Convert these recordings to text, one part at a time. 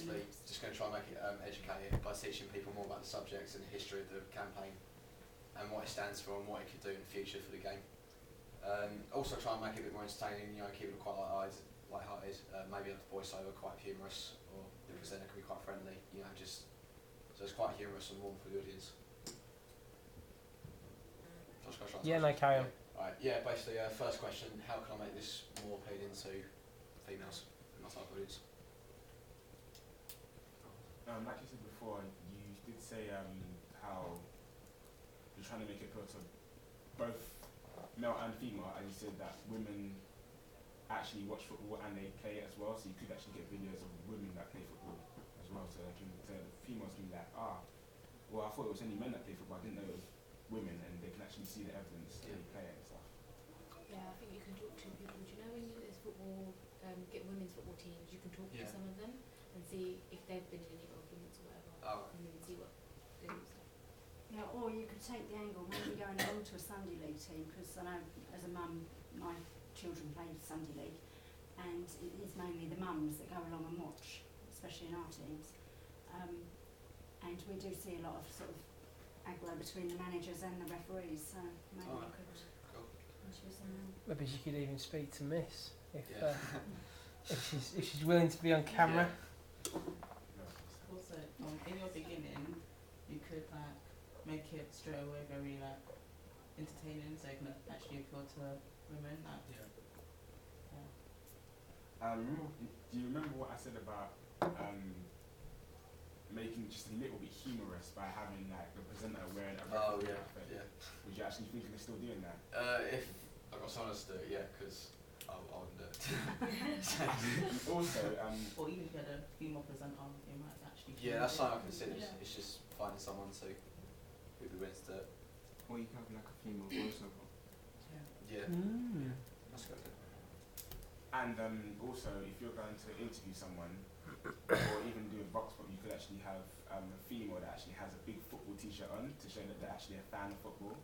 basically just going to try and make it educated by teaching people more about the subjects and the history of the campaign and what it stands for and what it could do in the future for the game. Also try and make it a bit more entertaining, keep it quite light-hearted, maybe have the voiceover quite humorous, or the presenter can be quite friendly, so it's quite humorous and warm for the audience. Yeah, no, carry on. Alright, basically, first question, how can I make this more appealing to females in my type of audience? Like you said before, you did say how you're trying to make it appeal to both male and female, and you said that women actually watch football and they play it as well, so you could actually get videos of women that play football as well, so the females can be like, well, I thought it was only men that play football, I didn't know it was women, and they can actually see the evidence and they play it and stuff. Yeah, I think you can talk to people. Do you know when there's football, get women's football teams, you can talk to some of them and see if they've been in any arguments or whatever, and then see what they do. Yeah, or you could take the angle, maybe going along to a Sunday League team, because I know as a mum, my children play Sunday League, and it is mainly the mums that go along and watch, especially in our teams. And we do see a lot of sort of aggro between the managers and the referees, so maybe we could introduce them. Maybe she could even speak to Miss if she's willing to be on camera. Also, in your beginning, you could make it straight away very entertaining, so it can actually appeal to women. Do you remember what I said about making just a little bit humorous by having the presenter wearing a referee outfit? Would you actually think of still doing that? If I got someone else to do it, because I wouldn't do it. Also, or even if you had a female presenter, it might actually. Yeah, that's something I consider. It's just finding someone who'd be willing to do it. Or you can have a female voiceover. Yeah. That's good. And also, if you're going to interview someone, or even do a vox pop, you could actually have a female that actually has a big football t-shirt on to show that they're actually a fan of football.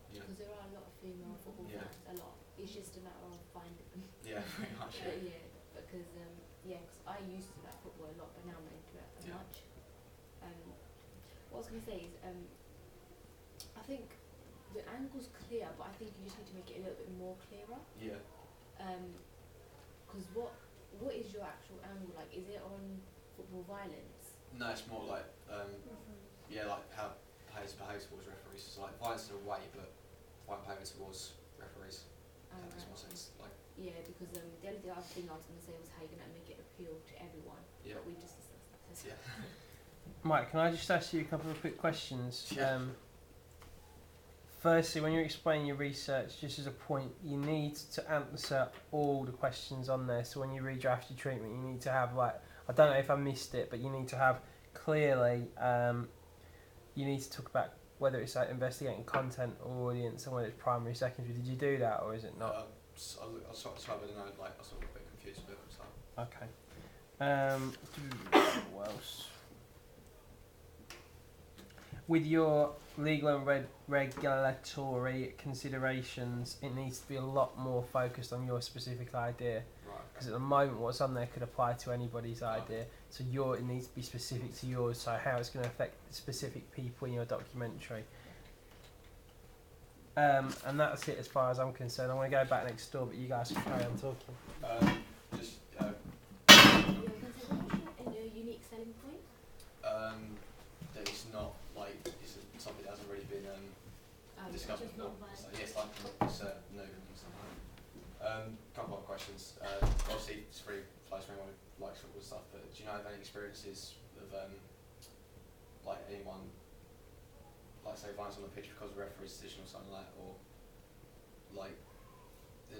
Because there are a lot of female football fans, a lot. It's just a matter of finding them. Yeah, pretty much. Because I used to like football a lot, but now I'm not into it as much. What I was going to say is, I think the angle's clear, but I think you just need to make it a little bit more clearer. Yeah. Because what is your actual angle like? Is it on football violence? No, it's more like like how players behave towards referees. So like violence in a way, but violent behaviour towards referees. That makes more sense. Because the only other thing I was going to say was how you're going to make it appeal to everyone. Yeah. But we just discussed that. So. Yeah. Mike, can I just ask you a couple of quick questions? Yeah. Firstly, when you're explaining your research, just as a point, you need to answer all the questions on there. So when you redraft your treatment, you need to have I don't know if I missed it, but you need to have clearly, you need to talk about whether it's investigating content or audience and whether it's primary, secondary. Did you do that or is it not? I'll sort of I sort of a bit confused with it. So. Okay. What else? With your legal and regulatory considerations, it needs to be a lot more focused on your specific idea. Because at the moment, what's on there could apply to anybody's idea. So it needs to be specific to yours. So how it's going to affect specific people in your documentary. And that's it as far as I'm concerned. I want to go back next door, but you guys can carry on talking. A unique selling point? That it's not it's something that hasn't really been discovered before. So yes, it's new and stuff like that. Couple of questions. Obviously, it's really close to anyone who likes football stuff, but do you know of any experiences of anyone say violence on the pitch because of a referee's decision or something like that, or there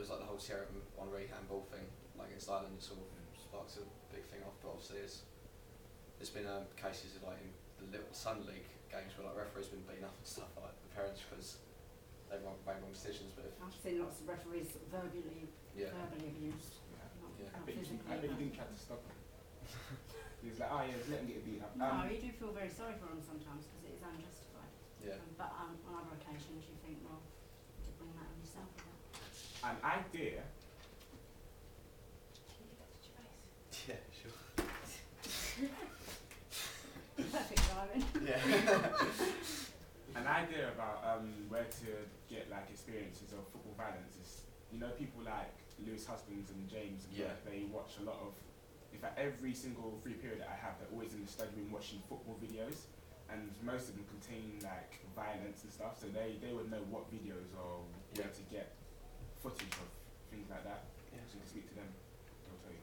was the whole Thierry Henry handball thing against Ireland, it sort of sparks a big thing off, but obviously there's been cases of in the little Sun League games where referees been beaten up and stuff the parents because they made wrong decisions. But I've seen lots of referees verbally abused. I bet you didn't try to stop him. He was like, just let him get beat up. No, you do feel very sorry for him sometimes because it is unjustified. Yeah. But on other occasions you think, well, you did bring that on yourself. An idea. Can you give that to Gervais? Yeah. Yeah. An idea about where to get like experiences of football violence is, you know, people like Lewis Husbands and James, Yeah. they watch a lot of, in fact every single free period that I have, they're always in the study room watching football videos, and most of them contain like violence and stuff, so they would know what videos or where to get footage of things like that. Yeah. So you can speak to them, they'll tell you.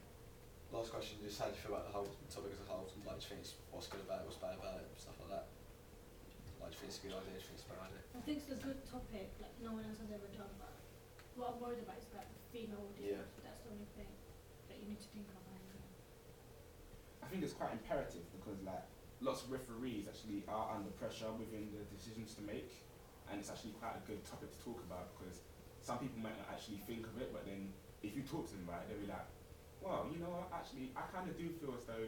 Last question, just how do you feel about the whole topic as a whole? Like, do you think it's what's good about it, what's bad about it, stuff like that? Like, do you think it's a good idea, do you think it's a bad idea? I think it's a good topic, like no one else has ever done, but what I'm worried about is like the female audience. That's the only thing that you need to think of. I think it's quite imperative because like lots of referees actually are under pressure within the decisions to make, and it's actually quite a good topic to talk about because some people might not actually think of it, but then if you talk to them about it, they'll be like, well, you know what, actually I kind of do feel as though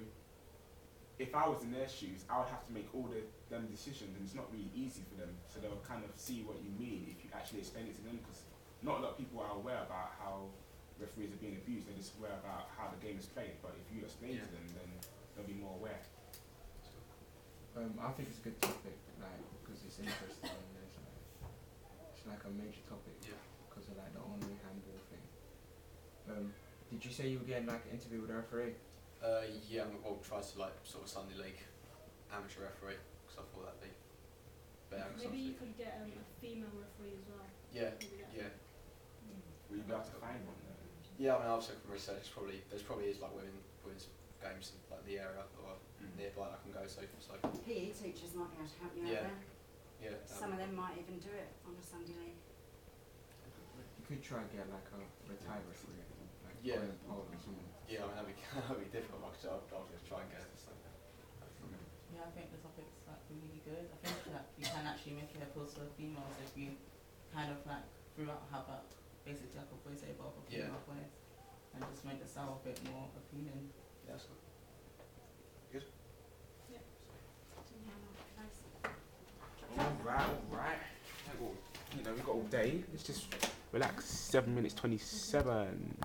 if I was in their shoes, I would have to make all them decisions, and it's not really easy for them, so they'll kind of see what you mean if you actually explain it to them, because not a lot of people are aware about how referees are being abused, they're just aware about how the game is played, but if you explain to them, then they'll be more aware. I think it's a good topic, like, because it's interesting and it's like a major topic. Yeah. Because of like the online handball thing. Did you say you were getting like an interview with a referee? Yeah, well, try to like sort of Sunday League amateur referee, because I thought that'd be better. 'Cause Maybe you obviously- could get a female referee as well. Yeah, Maybe that yeah. Will you be able to find one though? Yeah, I mean, obviously from research, there's probably is like women's games in like the area or nearby I can go to. So PE teachers might be able to help you Yeah. out there. yeah, Some of them might even do it on a Sunday league. You could try and get like a retired referee, like Yeah. Colin Powell or someone. yeah, I mean that'd be difficult. I'll just try and get it. So. Yeah, I think the topic's like really good. I think that you can actually make it appeal to the females if you kind of like throughout have a basically like a voice over a Yeah. female voice and just make the style a bit more appealing. Yeah, that's good. Alright. You know, we've got all day. Let's just relax. 7 minutes 27.